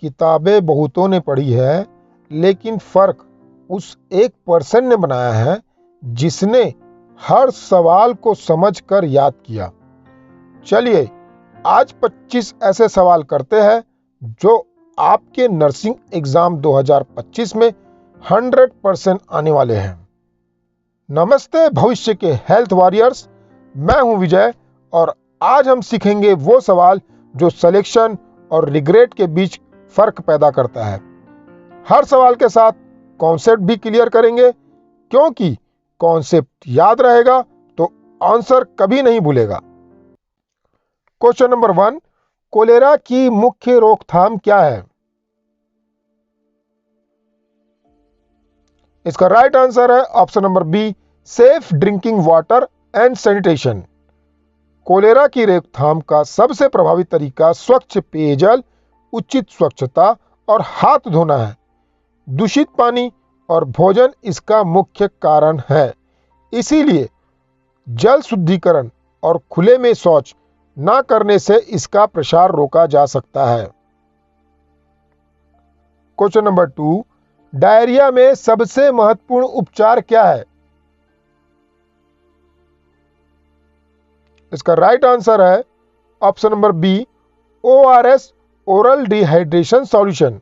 किताबें बहुतों ने पढ़ी है, लेकिन फर्क उस 1% ने बनाया है जिसने हर सवाल को समझकर याद किया। चलिए आज 25 ऐसे सवाल करते हैं जो आपके नर्सिंग एग्जाम 2025 में 100% आने वाले हैं। नमस्ते भविष्य के हेल्थ वॉरियर्स, मैं हूं विजय और आज हम सीखेंगे वो सवाल जो सिलेक्शन और रिग्रेट के बीच फर्क पैदा करता है। हर सवाल के साथ कॉन्सेप्ट भी क्लियर करेंगे, क्योंकि कॉन्सेप्ट याद रहेगा तो आंसर कभी नहीं भूलेगा। क्वेश्चन नंबर 1, कोलेरा की मुख्य रोकथाम क्या है? इसका राइट आंसर है option number B, safe drinking water and sanitation. Cholera की रोकथाम का सबसे प्रभावी तरीका स्वच्छ पेयजल, उचित स्वच्छता और हाथ धोना है। दूषित पानी और भोजन इसका मुख्य कारण है, इसीलिए जल शुद्धिकरण और खुले में शौच न करने से इसका प्रसार रोका जा सकता है। क्वेश्चन नंबर 2, डायरिया में सबसे महत्वपूर्ण उपचार क्या है? इसका राइट आंसर है option number B, ORS oral dehydration solution.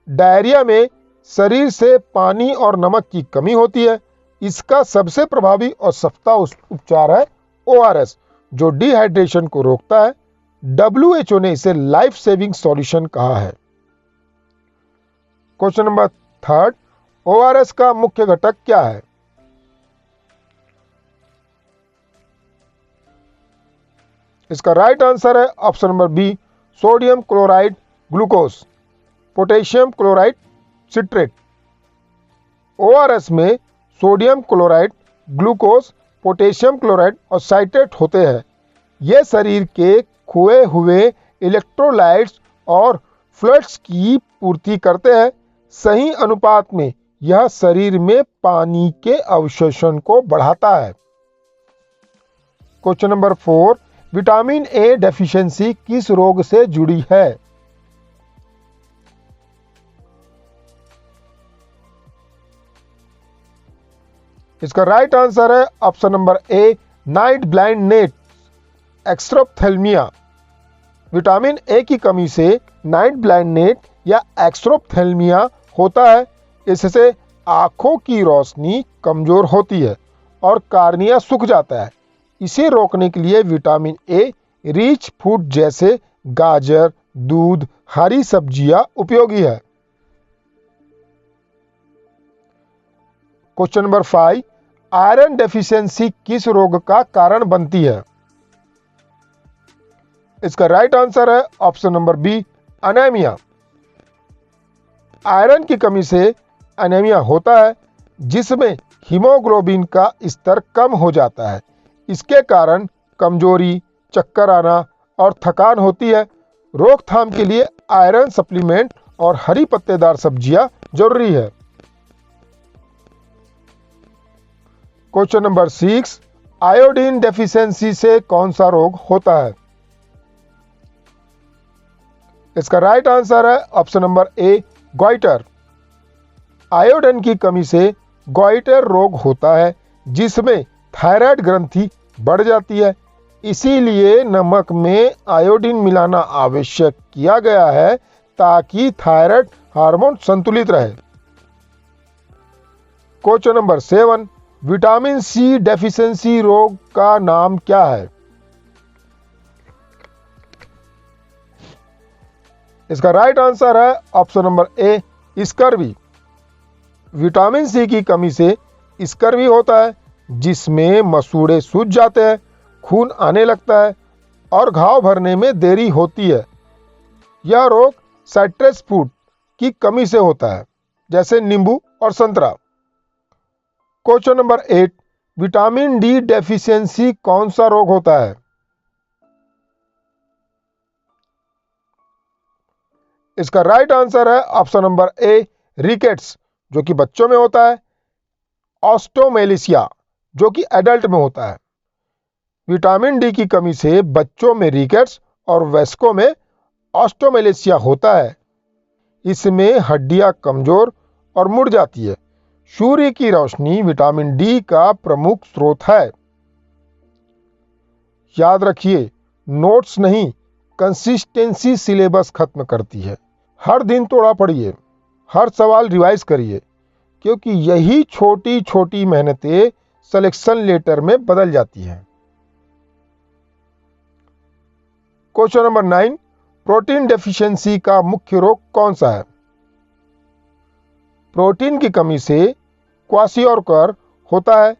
Diarrhoea में शरीर से पानी और नमक की कमी होती है। इसका सबसे प्रभावी और सस्ता उपचार है ORS, जो डिहाइड्रेशन को रोकता है। WHO ने इसे लाइफ सेविंग सॉल्यूशन कहा है। क्वेश्चन नंबर 3, ORS का मुख्य घटक क्या है? इसका राइट आंसर है option number B, sodium chloride glucose, potassium chloride citrate. ORS में sodium chloride, glucose, potassium chloride और साइट्रेट होते हैं। ये शरीर के खोए हुए इलेक्ट्रोलाइट्स और फ्लूइड्स की पूर्ति करते हैं। सही अनुपात में यह शरीर में पानी के अवशोषण को बढ़ाता है। Question number 4, vitamin A deficiency किस रोग से जुड़ी है? इसका राइट आंसर है option number A, night blindness xerophthalmia. Vitamin A की कमी से नाइट ब्लाइंडनेस या एक्सोप्थेल्मिया होता है। इससे आंखों की रोशनी कमजोर होती है और कार्निया सूख जाता है। इसे रोकने के लिए विटामिन ए रिच फूड जैसे गाजर, दूध, हरी सब्जियां उपयोगी है। क्वेश्चन नंबर 5, आयरन डेफिशिएंसी किस रोग का कारण बनती है? इसका राइट आंसर है option number B, anaemia. Iron की कमी से अनेमिया होता है, जिसमें हीमोग्लोबिन का स्तर कम हो जाता है। इसके कारण कमजोरी, चक्कर आना और थकान होती है। रोकथाम के लिए आयरन सप्लीमेंट और हरी पत्तेदार सब्जियां जरूरी है। क्वेश्चन नंबर 6, आयोडीन डेफिशिएंसी से कौन सा रोग होता है? इसका राइट आंसर है ऑप्शन नंबर ए, गॉइटर। आयोडीन की कमी से गॉइटर रोग होता है, जिसमें थायराइड ग्रंथि बढ़ जाती है। इसीलिए नमक में आयोडीन मिलाना आवश्यक किया गया है, ताकि थायराइड हार्मोन संतुलित रहे। Question number 7, vitamin C deficiency रोग का नाम क्या है? इसका राइट आंसर है option number A, scurvy. Vitamin C की कमी से स्कर्वी होता है, जिसमें मसूड़े सूज जाते हैं, खून आने लगता है और घाव भरने में देरी होती है। यह रोग साइट्रस फूड की कमी से होता है, जैसे नींबू और संतरा। Question number 8, vitamin D deficiency कौन सा रोग होता है? इसका राइट आंसर है ऑप्शन नंबर ए, रिकेट्स, जो कि बच्चों में होता है। ऑस्टोमेलिसिया, जो कि एडल्ट में होता है। विटामिन डी की कमी से बच्चों में रिकेट्स और वयस्कों में ऑस्टोमेलिसिया होता है। इसमें हड्डियां कमजोर और मुड़ जाती है। सूर्य की रोशनी विटामिन डी का प्रमुख स्रोत है। याद रखिए, नोट्स नहीं, कंसिस्टेंसी सिलेबस खत्म करती है। हर दिन थोड़ा पढ़िए, हर सवाल रिवाइज करिए, क्योंकि यही छोटी छोटी मेहनतें सिलेक्शन लेटर में बदल जाती हैं। क्वेश्चन नंबर 9, प्रोटीन डेफिशिएंसी का मुख्य रोग कौन सा है? प्रोटीन की कमी से क्वाशियोरकर होता है।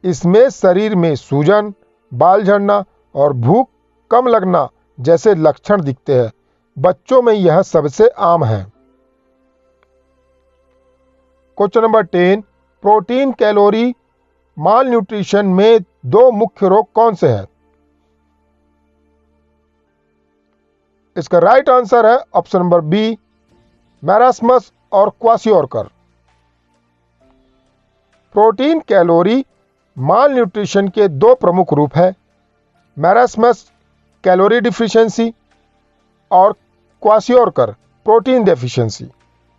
इसमें शरीर में सूजन, बाल झड़ना और भूख कम लगना जैसे लक्षण दिखते हैं। बच्चों में यह सबसे आम है। क्वेश्चन नंबर 10, प्रोटीन कैलोरी माल न्यूट्रिशन में दो मुख्य रोग कौन से हैं? इसका राइट आंसर है ऑप्शन नंबर बी, मैरास्मस और क्वाशियोरकर। प्रोटीन कैलोरी माल न्यूट्रिशन के दो प्रमुख रूप हैं, मैरास्मस कैलोरी डिफिशिएंसी और क्वाशियोरकर प्रोटीन डेफिशिएंसी।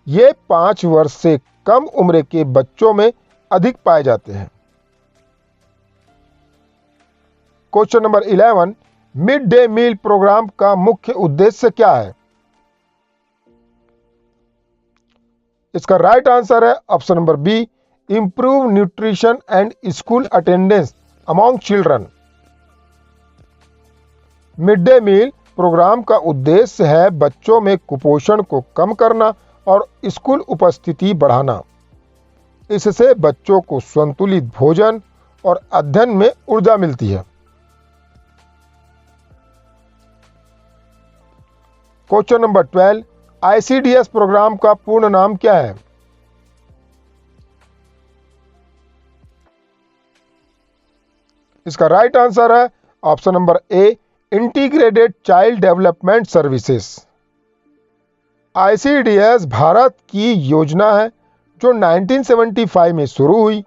ये 5 वर्ष से कम उम्र के बच्चों में अधिक पाए जाते हैं। Question number 11, mid day meal programme का मुख्य उद्देश्य क्या है? इसका राइट आंसर है option number B, improve nutrition and school attendance among children. Mid day meal programme का उद्देश्य है बच्चों में कुपोषण को कम करना और स्कूल उपस्थिति बढ़ाना। इससे बच्चों को संतुलित भोजन और अध्ययन में ऊर्जा मिलती है। क्वेश्चन नंबर 12, आईसीडीएस प्रोग्राम का पूर्ण नाम क्या है? इसका राइट आंसर है ऑप्शन नंबर ए, integrated child development services. ICDS Bharat की योजना है जो 1975 में शुरू हुई।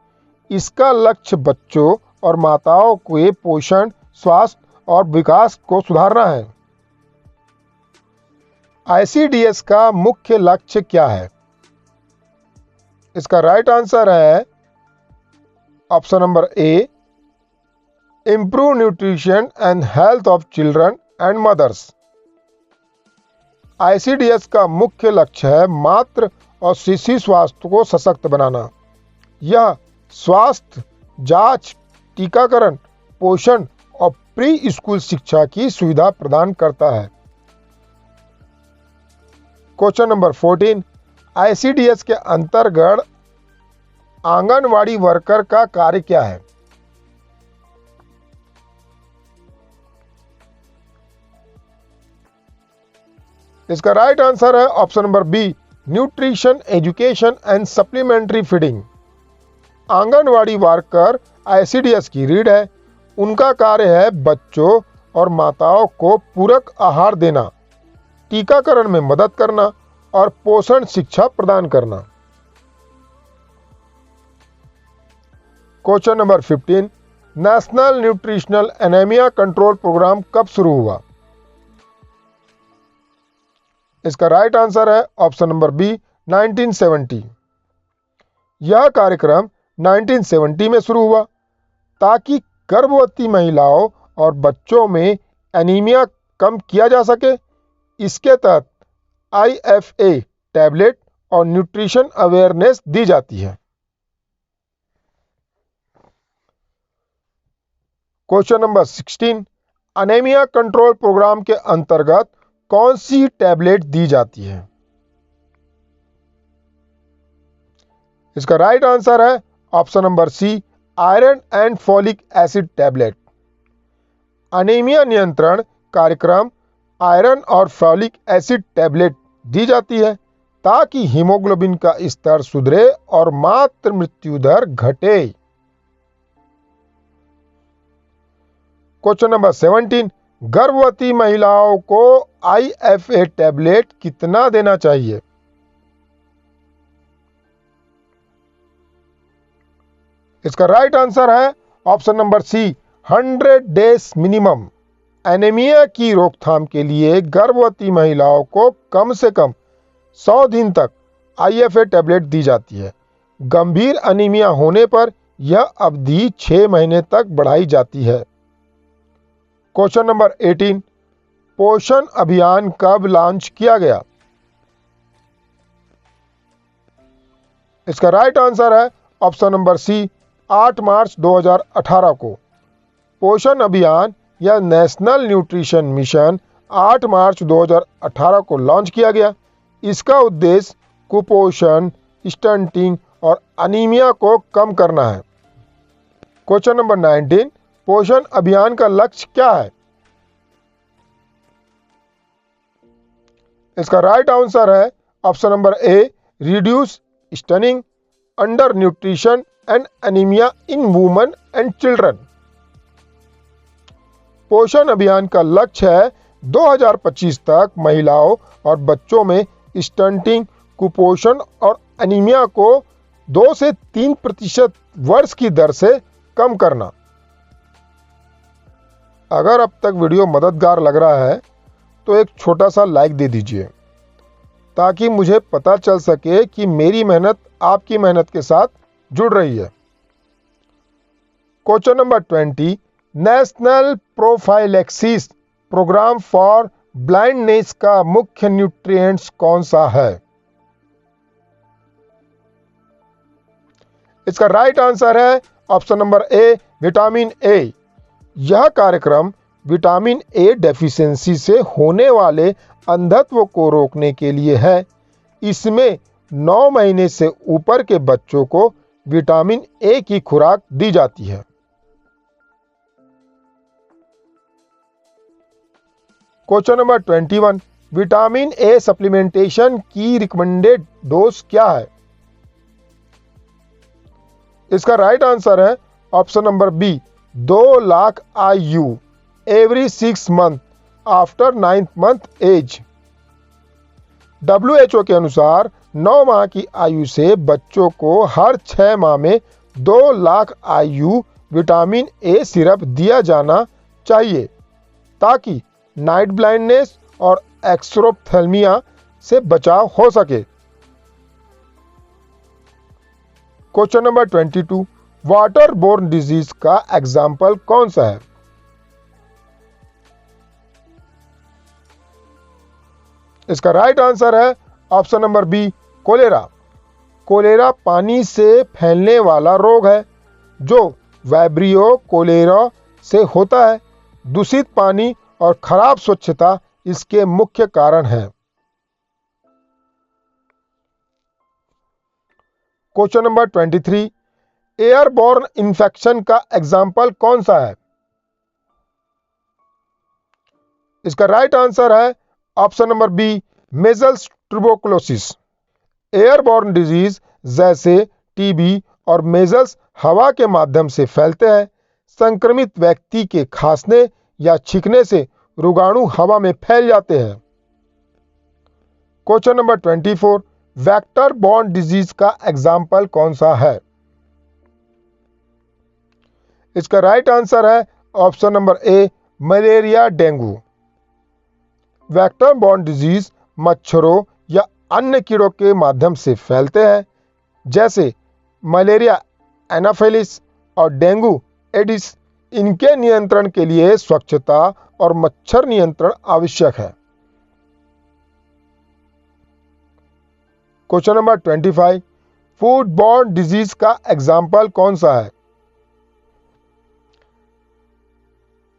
इसका लक्ष्य बच्चों और माताओं के पोषण, स्वास्थ्य और विकास को सुधारना है। आईसीडीएस का मुख्य लक्ष्य क्या है? इसका राइट आंसर है option number A, improve nutrition and health of children and mothers. ICDS का मुख्य लक्ष्य है मातृ और शिशु स्वास्थ्य को सशक्त बनाना। यह स्वास्थ्य जांच, टीकाकरण, पोषण और प्री स्कूल शिक्षा की सुविधा प्रदान करता है। क्वेश्चन नंबर 14, आईसीडीएस के अंतर्गत आंगनवाड़ी वर्कर का कार्य क्या है? इसका राइट आंसर है option number B, nutrition education and supplementary feeding. Anganwadi worker ICDS की रीढ़ है। उनका कार्य है बच्चों और माताओं को पूरक आहार देना, टीकाकरण में मदद करना और पोषण शिक्षा प्रदान करना। Question number 15, national nutritional anaemia control programme कब शुरू हुआ? इसका राइट आंसर है ऑप्शन नंबर बी, 1970। यह कार्यक्रम 1970 में शुरू हुआ ताकि गर्भवती महिलाओं और बच्चों में एनीमिया कम किया जा सके। इसके तहत आईएफए टैबलेट और न्यूट्रिशन अवेयरनेस दी जाती है। Question number 16, anaemia control programme के अंतर्गत कौन सी टैबलेट दी जाती है? इसका राइट आंसर है option number C, iron and folic acid tablet. Anaemia नियंत्रण कार्यक्रम आयरन और फॉलिक एसिड टैबलेट दी जाती है ताकि हीमोग्लोबिन का स्तर सुधरे और मातृ मृत्यु दर घटे। क्वेश्चन नंबर 17, गर्भवती महिलाओं को आईएफए टैबलेट कितना देना चाहिए? इसका राइट आंसर है option number C, 100 days minimum. Anaemia की रोकथाम के लिए गर्भवती महिलाओं को कम से कम 100 दिन तक IFA टैबलेट दी जाती है। गंभीर अनीमिया होने पर यह अवधि 6 महीने तक बढ़ाई जाती है। क्वेश्चन नंबर 18, पोषण अभियान कब लॉन्च किया गया? इसका राइट आंसर है ऑप्शन नंबर सी, 8 मार्च 2018 को। पोषण अभियान या नेशनल न्यूट्रिशन मिशन 8 मार्च 2018 को लॉन्च किया गया। इसका उद्देश्य कुपोषण, स्टंटिंग और अनीमिया को कम करना है। क्वेश्चन नंबर 19, पोषण अभियान का लक्ष्य क्या है? इसका राइट आंसर है option number A, reduce stunning, under nutrition and anaemia in women and children. पोषण अभियान का लक्ष्य है 2025 तक महिलाओं और बच्चों में स्टंटिंग, कुपोषण और एनीमिया को 2 से 3% वर्ष की दर से कम करना। अगर अब तक वीडियो मददगार लग रहा है तो एक छोटा सा लाइक दे दीजिए ताकि मुझे पता चल सके कि मेरी मेहनत आपकी मेहनत के साथ जुड़ रही है। Question number 20, national prophylaxis programme for blindness का मुख्य न्यूट्रिएंट्स कौन सा है? इसका राइट आंसर है option number A, vitamin A. यह कार्यक्रम विटामिन ए डेफिशिएंसी से होने वाले अंधत्व को रोकने के लिए है। इसमें 9 महीने से ऊपर के बच्चों को विटामिन ए की खुराक दी जाती है। Question number 21, vitamin A supplementation की रिकमेंडेड डोज क्या है? इसका राइट आंसर है option number B, 2 lakh IU every 6 month after 9th month age. WHO के अनुसार 9 माह की आयु से बच्चों को हर 6 माह में 2 lakh IU vitamin A syrup दिया जाना चाहिए ताकि नाइट ब्लाइंडनेस और एक्सोप्थेल्मिया से बचाव हो सके। Question number 22, water borne disease का एग्जाम्पल कौन सा है? इसका राइट आंसर है option number B, cholera. Cholera पानी से फैलने वाला रोग है जो वैब्रियो कोलेरा से होता है। दूषित पानी और खराब स्वच्छता इसके मुख्य कारण हैं। क्वेश्चन नंबर 23, एयरबॉर्न इन्फेक्शन का एग्जाम्पल कौन सा है? इसका राइट आंसर है option number B, measles tuberculosis. Airborne disease जैसे टीबी और मेजल्स हवा के माध्यम से फैलते हैं। संक्रमित व्यक्ति के खांसने या छींकने से रोगाणु हवा में फैल जाते हैं। Question number 24, vector borne disease का एग्जाम्पल कौन सा है? इसका राइट आंसर है ऑप्शन नंबर ए, malaria dengue. Vector borne disease मच्छरों या अन्य कीड़ों के माध्यम से फैलते हैं जैसे मलेरिया एनाफिलिस और डेंगू एडिस। इनके नियंत्रण के लिए स्वच्छता और मच्छर नियंत्रण आवश्यक है। Question number 25, food borne disease का एग्जाम्पल कौन सा है?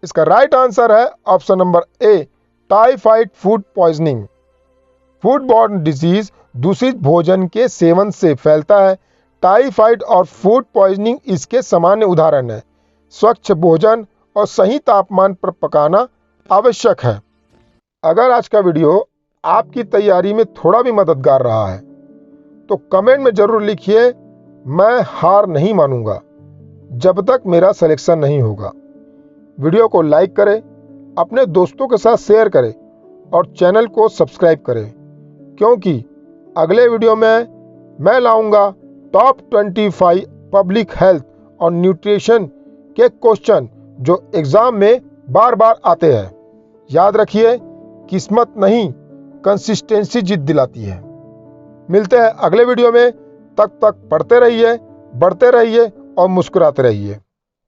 इसका राइट आंसर है ऑप्शन नंबर ए, typhoid food poisoning. Food borne disease दूषित भोजन के सेवन से फैलता है। टाइफाइड और फूड पॉइजनिंग इसके सामान्य उदाहरण हैं। स्वच्छ भोजन और सही तापमान पर पकाना आवश्यक है। अगर आज का वीडियो आपकी तैयारी में थोड़ा भी मददगार रहा है तो कमेंट में जरूर लिखिए, मैं हार नहीं मानूंगा जब तक मेरा सिलेक्शन नहीं होगा। वीडियो को लाइक करें, अपने दोस्तों के साथ शेयर करें और चैनल को सब्सक्राइब करें क्योंकि अगले वीडियो में मैं लाऊंगा टॉप 25 पब्लिक हेल्थ और न्यूट्रिशन के क्वेश्चन जो एग्जाम में बार बार आते हैं। याद रखिए, किस्मत नहीं कंसिस्टेंसी जीत दिलाती है। मिलते हैं अगले वीडियो में। तब तक पढ़ते रहिए, बढ़ते रहिए और मुस्कुराते रहिए।